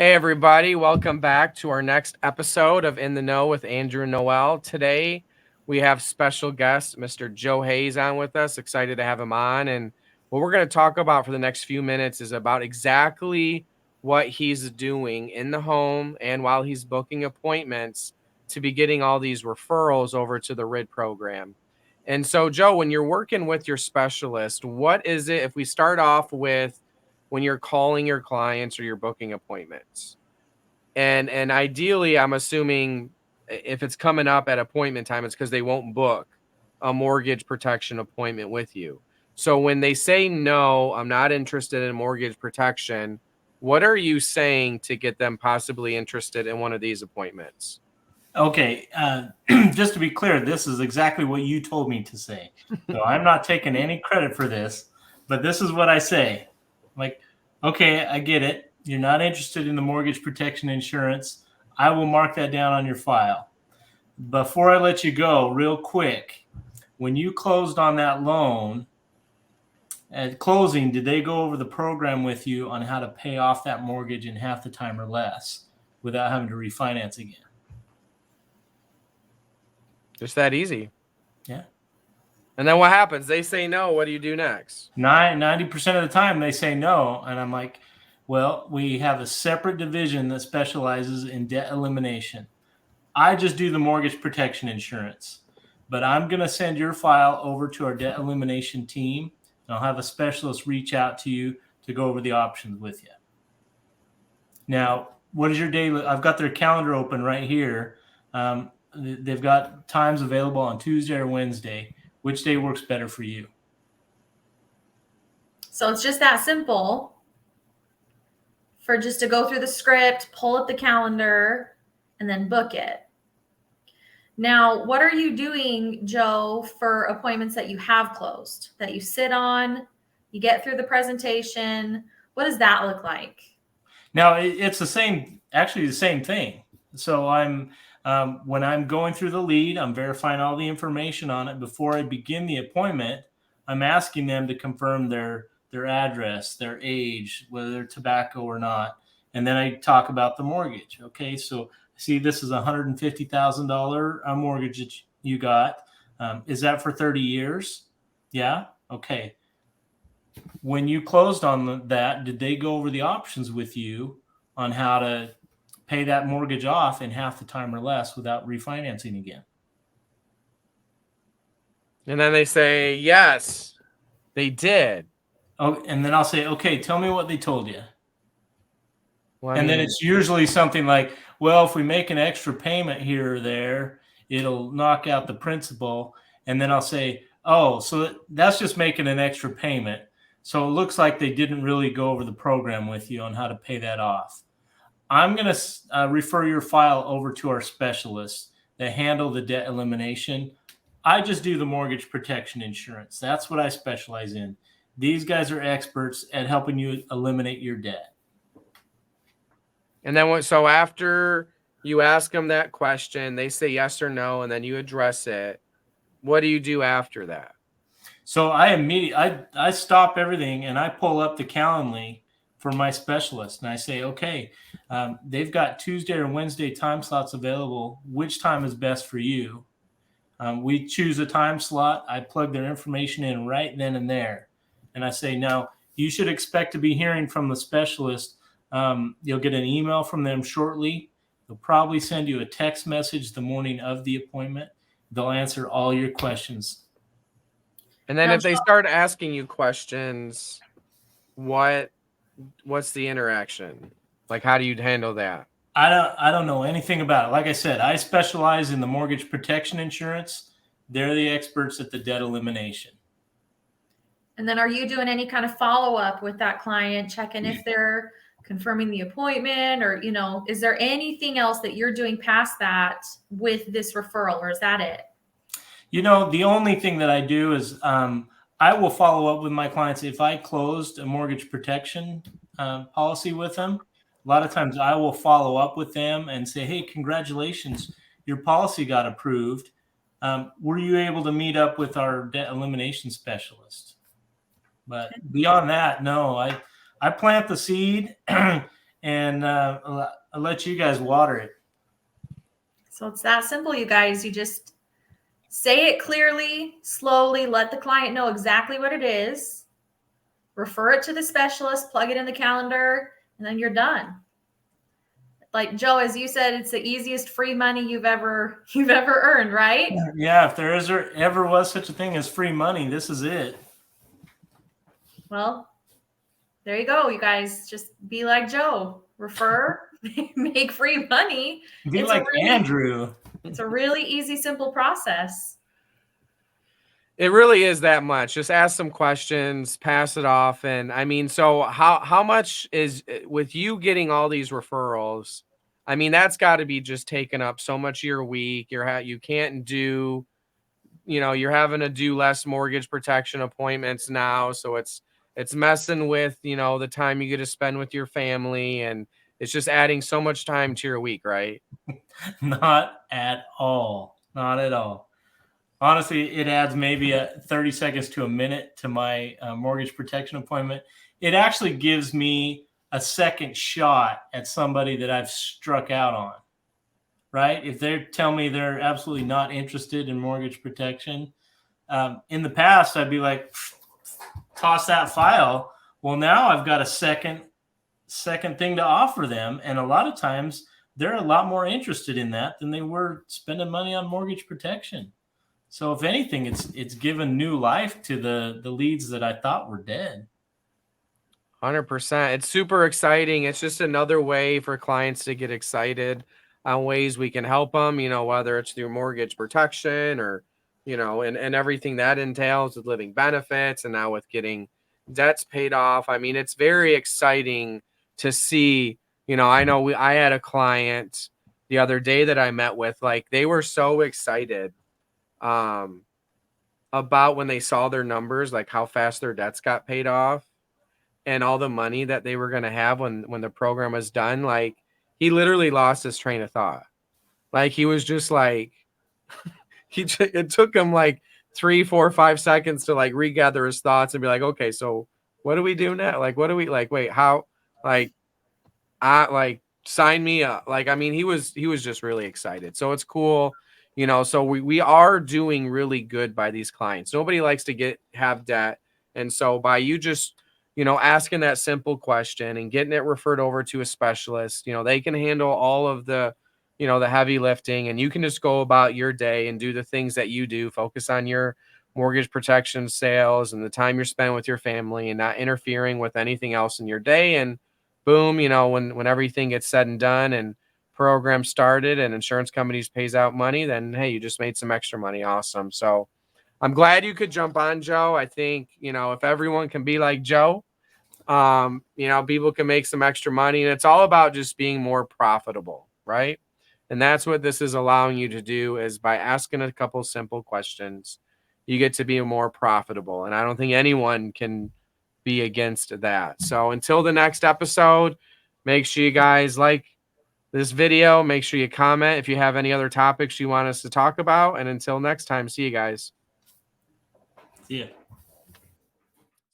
Hey, everybody. Welcome back to our next episode of In the Know with Andrew Noell. Today, we have special guest, Mr. Joe Hayes, on with us. Excited to have him on. And what we're going to talk about for the next few minutes is about exactly what he's doing in the home and while he's booking appointments to be getting all these referrals over to the RYD program. And so, Joe, when you're working with your specialist, what is it, if we start off with when you're calling your clients or you're booking appointments? And ideally, I'm assuming if it's coming up at appointment time, it's because they won't book a mortgage protection appointment with you. So when they say, no, I'm not interested in mortgage protection, what are you saying to get them possibly interested in one of these appointments? Okay, just to be clear, this is exactly what you told me to say. So I'm not taking any credit for this, but this is what I say. Like, okay, I get it. You're not interested in the mortgage protection insurance. I will mark that down on your file. Before I let you go, real quick, when you closed on that loan, at closing, did they go over the program with you on how to pay off that mortgage in half the time or less without having to refinance again? Just that easy. Yeah. And then what happens? They say no. What do you do next? 90% of the time they say no. And I'm like, well, we have a separate division that specializes in debt elimination. I just do the mortgage protection insurance, but I'm going to send your file over to our debt elimination team. And I'll have a specialist reach out to you to go over the options with you. Now, what is your day? I've got their calendar open right here. They've got times available on Tuesday or Wednesday. Which day works better for you? So it's just that simple for just to go through the script, pull up the calendar, and then book it. Now, what are you doing, Joe, for appointments that you have closed, that you sit on, you get through the presentation? What does that look like? Now, it's actually the same thing. So when I'm going through the lead, I'm verifying all the information on it. Before I begin the appointment, I'm asking them to confirm their address, their age, whether they're tobacco or not. And then I talk about the mortgage. Okay, so see, this is a $150,000 mortgage that you got. Is that for 30 years? Yeah. Okay. When you closed on that, did they go over the options with you on how to pay that mortgage off in half the time or less without refinancing again? And then they say, yes, they did. Oh, and then I'll say, okay, tell me what they told you. Well, And then it's usually something like, well, if we make an extra payment here or there, it'll knock out the principal. And then I'll say, oh, so that's just making an extra payment. So it looks like they didn't really go over the program with you on how to pay that off. I'm going to refer your file over to our specialists that handle the debt elimination. I just do the mortgage protection insurance. That's what I specialize in. These guys are experts at helping you eliminate your debt. And then so after you ask them that question, they say yes or no, and then you address it. What do you do after that? So I stop everything and I pull up the Calendly for my specialist and I say, okay, they've got Tuesday or Wednesday time slots available. Which time is best for you? We choose a time slot. I plug their information in right then and there. And I say, now you should expect to be hearing from the specialist. You'll get an email from them shortly. They'll probably send you a text message the morning of the appointment. They'll answer all your questions. And then if they start asking you questions, what's the interaction? Like, how do you handle that? I don't know anything about it. Like I said, I specialize in the mortgage protection insurance. They're the experts at the debt elimination. And then are you doing any kind of follow-up with that client, checking if they're confirming the appointment, or, is there anything else that you're doing past that with this referral, or is that it? The only thing that I do is I will follow up with my clients. If I closed a mortgage protection policy with them, a lot of times I will follow up with them and say, hey, congratulations, your policy got approved. Were you able to meet up with our debt elimination specialist? But beyond that, no, I plant the seed and and I'll let you guys water it. So it's that simple, you guys. You just say it clearly, slowly, let the client know exactly what it is, refer it to the specialist, plug it in the calendar, and then you're done. Like Joe, as you said, it's the easiest free money you've ever earned, right? Yeah, if there ever was such a thing as free money, this is it. Well, there you go, you guys. Just be like Joe. Refer, make free money. Be like Andrew. It's a really easy, simple process. It really is that much. Just ask some questions, pass it off. And I mean, so how much is with you getting all these referrals? I mean, that's got to be just taking up so much of your week. You can't do, you're having to do less mortgage protection appointments now. So it's messing with, the time you get to spend with your family, and it's just adding so much time to your week, right? Not at all. Not at all. Honestly, it adds maybe 30 seconds to a minute to my mortgage protection appointment. It actually gives me a second shot at somebody that I've struck out on, right? If they tell me they're absolutely not interested in mortgage protection, in the past, I'd be like, toss that file. Well, now I've got a second thing to offer them. And a lot of times they're a lot more interested in that than they were spending money on mortgage protection. So if anything, it's given new life to the leads that I thought were dead. 100%. It's super exciting. It's just another way for clients to get excited on ways we can help them, whether it's through mortgage protection or, and everything that entails with living benefits, and now with getting debts paid off. I mean, it's very exciting to see, I had a client the other day that I met with, like, they were so excited about when they saw their numbers, like how fast their debts got paid off and all the money that they were going to have when the program was done. Like, he literally lost his train of thought. Like, he was just like, it took him like 3, 4, 5 seconds to like regather his thoughts and be like, okay, so what do we do now? Like, what do we like, wait, how, like, sign me up. Like, I mean, he was just really excited. So it's cool. So we are doing really good by these clients. Nobody likes to have debt. And so by you just, asking that simple question and getting it referred over to a specialist, they can handle all of the, the heavy lifting, and you can just go about your day and do the things that you do, focus on your mortgage protection sales and the time you're spending with your family and not interfering with anything else in your day. And boom, when everything gets said and done and program started and insurance companies pays out money, then hey, you just made some extra money. Awesome. So I'm glad you could jump on, Joe. I think, if everyone can be like Joe, people can make some extra money, and it's all about just being more profitable, right? And that's what this is allowing you to do, is by asking a couple simple questions, you get to be more profitable. And I don't think anyone can be against that. So until the next episode, make sure you guys like this video. Make sure you comment if you have any other topics you want us to talk about. And until next time, see you guys. See ya.